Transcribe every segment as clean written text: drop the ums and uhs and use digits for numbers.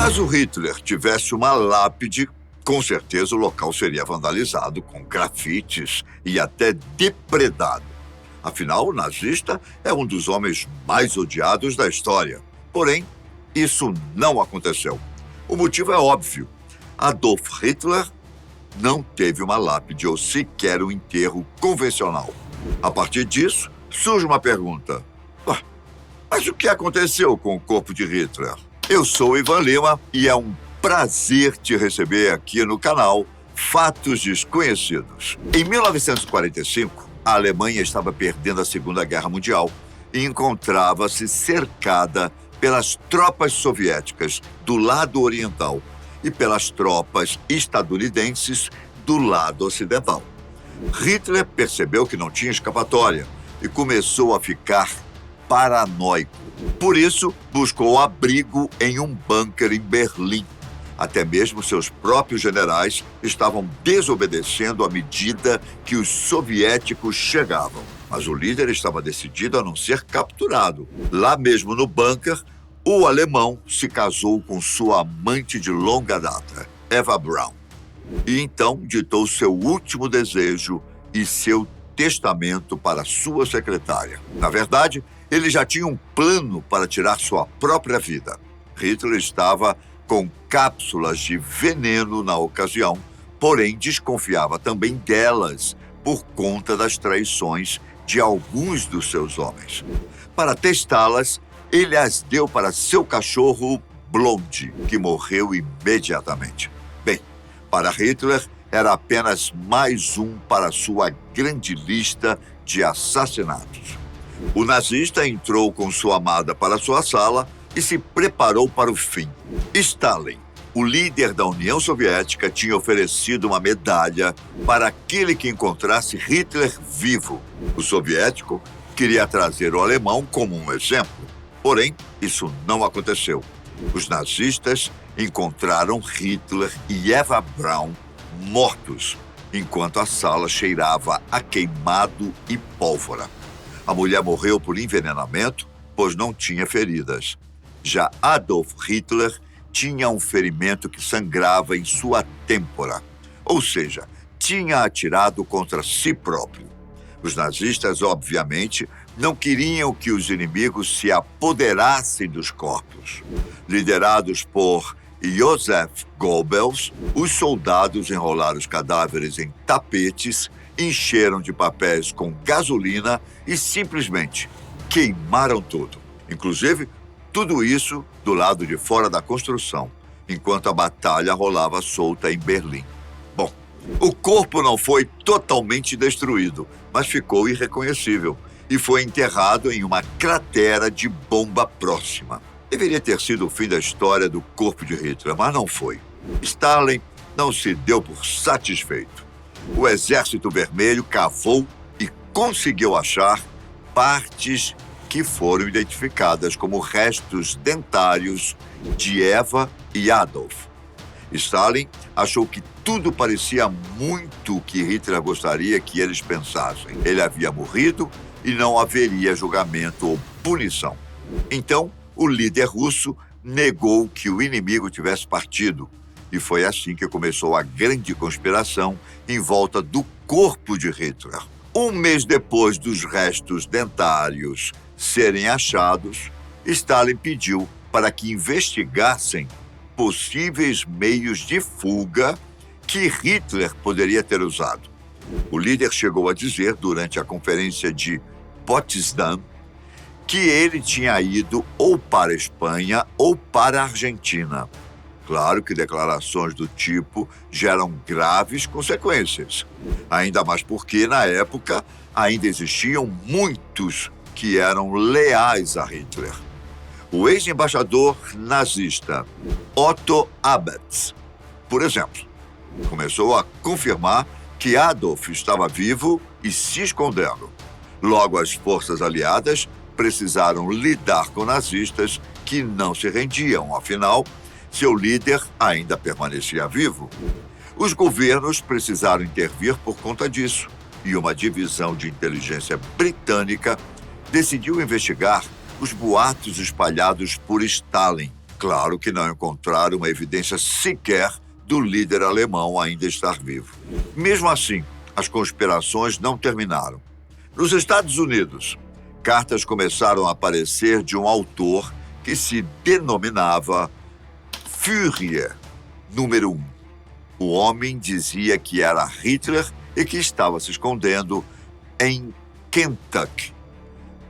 Caso Hitler tivesse uma lápide, com certeza o local seria vandalizado com grafites e até depredado. Afinal, o nazista é um dos homens mais odiados da história. Porém, isso não aconteceu. O motivo é óbvio. Adolf Hitler não teve uma lápide ou sequer um enterro convencional. A partir disso, surge uma pergunta. Mas o que aconteceu com o corpo de Hitler? Eu sou Ivan Lima e é um prazer te receber aqui no canal Fatos Desconhecidos. Em 1945, a Alemanha estava perdendo a Segunda Guerra Mundial e encontrava-se cercada pelas tropas soviéticas do lado oriental e pelas tropas estadunidenses do lado ocidental. Hitler percebeu que não tinha escapatória e começou a ficar paranoico. Por isso, buscou abrigo em um bunker em Berlim. Até mesmo seus próprios generais estavam desobedecendo à medida que os soviéticos chegavam. Mas o líder estava decidido a não ser capturado. Lá mesmo no bunker, o alemão se casou com sua amante de longa data, Eva Braun. E então ditou seu último desejo e seu testamento para sua secretária. Na verdade, ele já tinha um plano para tirar sua própria vida. Hitler estava com cápsulas de veneno na ocasião, porém desconfiava também delas por conta das traições de alguns dos seus homens. Para testá-las, ele as deu para seu cachorro Blonde, que morreu imediatamente. Bem, para Hitler, era apenas mais um para sua grande lista de assassinatos. O nazista entrou com sua amada para sua sala e se preparou para o fim. Stalin, o líder da União Soviética, tinha oferecido uma medalha para aquele que encontrasse Hitler vivo. O soviético queria trazer o alemão como um exemplo. Porém, isso não aconteceu. Os nazistas encontraram Hitler e Eva Braun mortos, enquanto a sala cheirava a queimado e pólvora. A mulher morreu por envenenamento, pois não tinha feridas. Já Adolf Hitler tinha um ferimento que sangrava em sua têmpora, ou seja, tinha atirado contra si próprio. Os nazistas, obviamente, não queriam que os inimigos se apoderassem dos corpos. Liderados por Joseph Goebbels, os soldados enrolaram os cadáveres em tapetes, encheram de papéis com gasolina e simplesmente queimaram tudo. Inclusive, tudo isso do lado de fora da construção, enquanto a batalha rolava solta em Berlim. Bom, o corpo não foi totalmente destruído, mas ficou irreconhecível e foi enterrado em uma cratera de bomba próxima. Deveria ter sido o fim da história do corpo de Hitler, mas não foi. Stalin não se deu por satisfeito. O Exército Vermelho cavou e conseguiu achar partes que foram identificadas como restos dentários de Eva e Adolf. Stalin achou que tudo parecia muito o que Hitler gostaria que eles pensassem. Ele havia morrido e não haveria julgamento ou punição. Então, o líder russo negou que o inimigo tivesse partido. E foi assim que começou a grande conspiração em volta do corpo de Hitler. Um mês depois dos restos dentários serem achados, Stalin pediu para que investigassem possíveis meios de fuga que Hitler poderia ter usado. O líder chegou a dizer durante a conferência de Potsdam que ele tinha ido ou para a Espanha ou para a Argentina. Claro que declarações do tipo geram graves consequências, ainda mais porque, na época, ainda existiam muitos que eram leais a Hitler. O ex-embaixador nazista Otto Abetz, por exemplo, começou a confirmar que Adolf estava vivo e se escondendo. Logo, as forças aliadas precisaram lidar com nazistas que não se rendiam, afinal, seu líder ainda permanecia vivo. Os governos precisaram intervir por conta disso, e uma divisão de inteligência britânica decidiu investigar os boatos espalhados por Stalin. Claro que não encontraram uma evidência sequer do líder alemão ainda estar vivo. Mesmo assim, as conspirações não terminaram. Nos Estados Unidos, cartas começaram a aparecer de um autor que se denominava Führer número 1. O homem dizia que era Hitler e que estava se escondendo em Kentucky.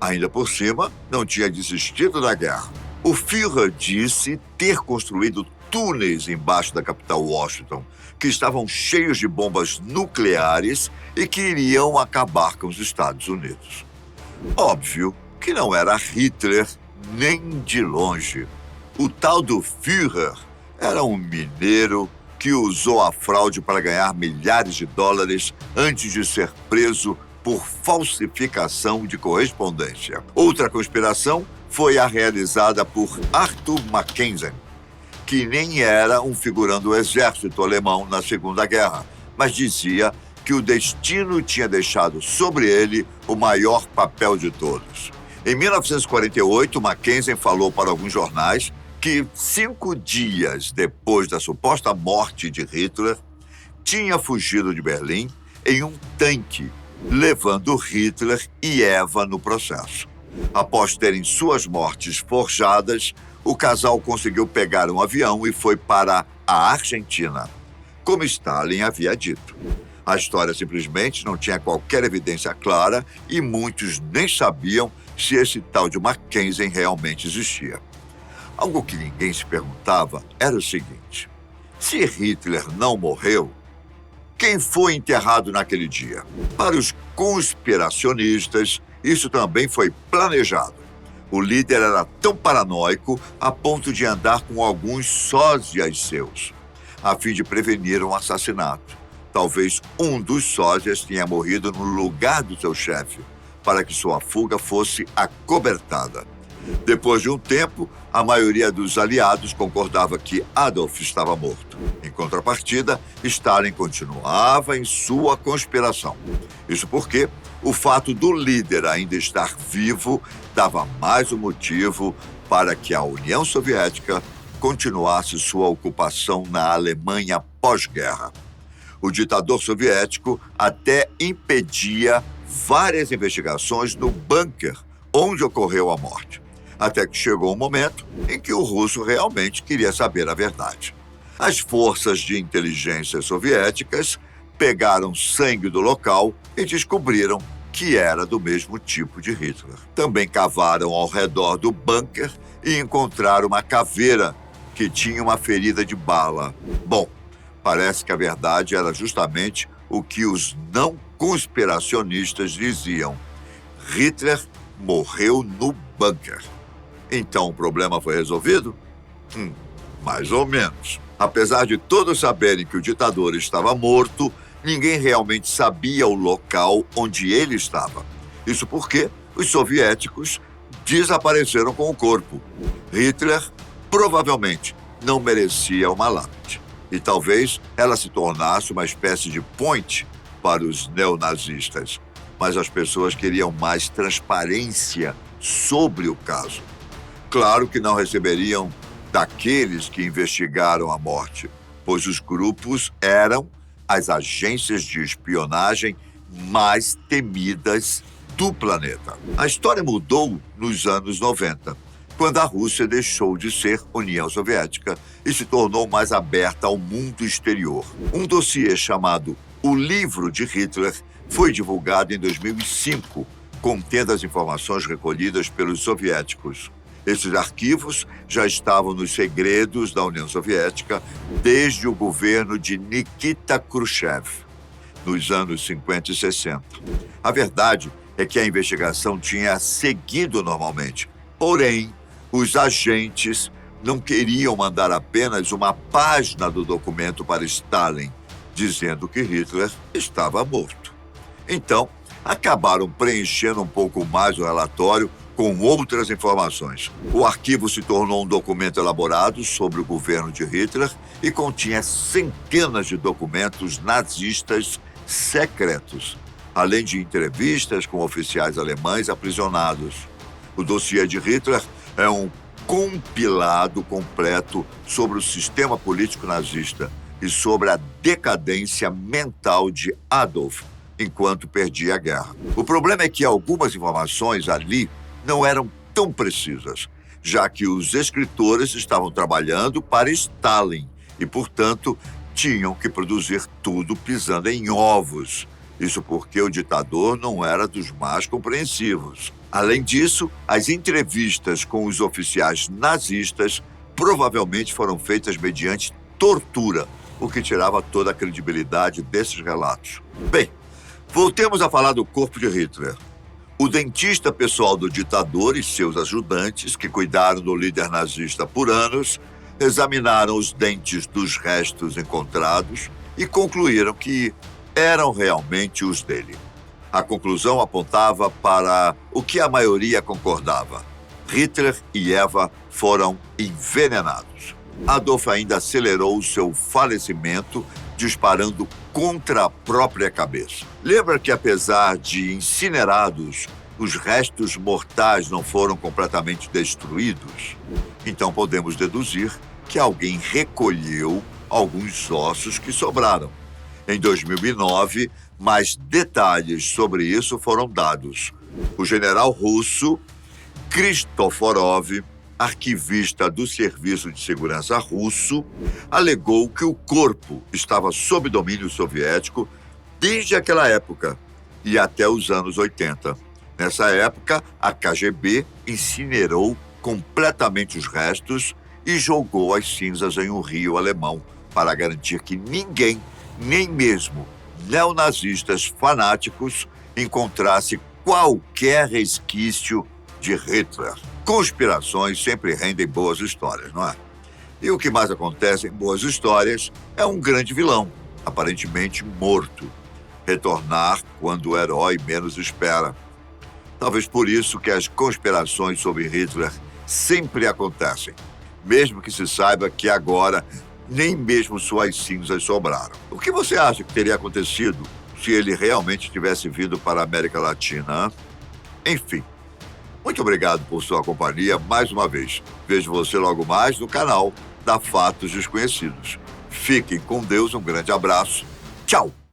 Ainda por cima, não tinha desistido da guerra. O Führer disse ter construído túneis embaixo da capital Washington, que estavam cheios de bombas nucleares e que iriam acabar com os Estados Unidos. Óbvio que não era Hitler nem de longe. O tal do Führer era um mineiro que usou a fraude para ganhar milhares de dólares antes de ser preso por falsificação de correspondência. Outra conspiração foi a realizada por Arthur Mackensen, que nem era um figurão do exército alemão na Segunda Guerra, mas dizia que o destino tinha deixado sobre ele o maior papel de todos. Em 1948, Mackensen falou para alguns jornais que 5 dias depois da suposta morte de Hitler, tinha fugido de Berlim em um tanque, levando Hitler e Eva no processo. Após terem suas mortes forjadas, o casal conseguiu pegar um avião e foi para a Argentina, como Stalin havia dito. A história simplesmente não tinha qualquer evidência clara e muitos nem sabiam se esse tal de Mackensen realmente existia. Algo que ninguém se perguntava era o seguinte: se Hitler não morreu, quem foi enterrado naquele dia? Para os conspiracionistas, isso também foi planejado. O líder era tão paranoico a ponto de andar com alguns sósias seus, a fim de prevenir um assassinato. Talvez um dos sósias tenha morrido no lugar do seu chefe, para que sua fuga fosse acobertada. Depois de um tempo, a maioria dos aliados concordava que Adolf estava morto. Em contrapartida, Stalin continuava em sua conspiração. Isso porque o fato do líder ainda estar vivo dava mais um motivo para que a União Soviética continuasse sua ocupação na Alemanha pós-guerra. O ditador soviético até impedia várias investigações no bunker onde ocorreu a morte, até que chegou um momento em que o russo realmente queria saber a verdade. As forças de inteligência soviéticas pegaram sangue do local e descobriram que era do mesmo tipo de Hitler. Também cavaram ao redor do bunker e encontraram uma caveira que tinha uma ferida de bala. Bom, parece que a verdade era justamente o que os não conspiracionistas diziam: Hitler morreu no bunker. Então o problema foi resolvido? Mais ou menos. Apesar de todos saberem que o ditador estava morto, ninguém realmente sabia o local onde ele estava. Isso porque os soviéticos desapareceram com o corpo. Hitler provavelmente não merecia uma lápide. E talvez ela se tornasse uma espécie de ponte para os neonazistas. Mas as pessoas queriam mais transparência sobre o caso. Claro que não receberiam daqueles que investigaram a morte, pois os grupos eram as agências de espionagem mais temidas do planeta. A história mudou nos anos 90, quando a Rússia deixou de ser União Soviética e se tornou mais aberta ao mundo exterior. Um dossiê chamado O Livro de Hitler foi divulgado em 2005, contendo as informações recolhidas pelos soviéticos. Esses arquivos já estavam nos segredos da União Soviética desde o governo de Nikita Khrushchev, nos anos 50 e 60. A verdade é que a investigação tinha seguido normalmente. Porém, os agentes não queriam mandar apenas uma página do documento para Stalin, dizendo que Hitler estava morto. Então, acabaram preenchendo um pouco mais o relatório com outras informações. O arquivo se tornou um documento elaborado sobre o governo de Hitler e continha centenas de documentos nazistas secretos, além de entrevistas com oficiais alemães aprisionados. O dossiê de Hitler é um compilado completo sobre o sistema político nazista e sobre a decadência mental de Adolf enquanto perdia a guerra. O problema é que algumas informações ali não eram tão precisas, já que os escritores estavam trabalhando para Stalin e, portanto, tinham que produzir tudo pisando em ovos. Isso porque o ditador não era dos mais compreensivos. Além disso, as entrevistas com os oficiais nazistas provavelmente foram feitas mediante tortura, o que tirava toda a credibilidade desses relatos. Bem, voltemos a falar do corpo de Hitler. O dentista pessoal do ditador e seus ajudantes, que cuidaram do líder nazista por anos, examinaram os dentes dos restos encontrados e concluíram que eram realmente os dele. A conclusão apontava para o que a maioria concordava: Hitler e Eva foram envenenados. Adolf ainda acelerou o seu falecimento disparando contra a própria cabeça. Lembra que, apesar de incinerados, os restos mortais não foram completamente destruídos? Então podemos deduzir que alguém recolheu alguns ossos que sobraram. Em 2009, mais detalhes sobre isso foram dados. O general russo Kristoforov, arquivista do Serviço de Segurança russo, alegou que o corpo estava sob domínio soviético desde aquela época e até os anos 80. Nessa época, a KGB incinerou completamente os restos e jogou as cinzas em um rio alemão para garantir que ninguém, nem mesmo neonazistas fanáticos, encontrasse qualquer resquício de Hitler. Conspirações sempre rendem boas histórias, não é? E o que mais acontece em boas histórias é um grande vilão, aparentemente morto, retornar quando o herói menos espera. Talvez por isso que as conspirações sobre Hitler sempre acontecem, mesmo que se saiba que agora nem mesmo suas cinzas sobraram. O que você acha que teria acontecido se ele realmente tivesse vindo para a América Latina? Enfim, muito obrigado por sua companhia mais uma vez. Vejo você logo mais no canal da Fatos Desconhecidos. Fiquem com Deus, um grande abraço. Tchau!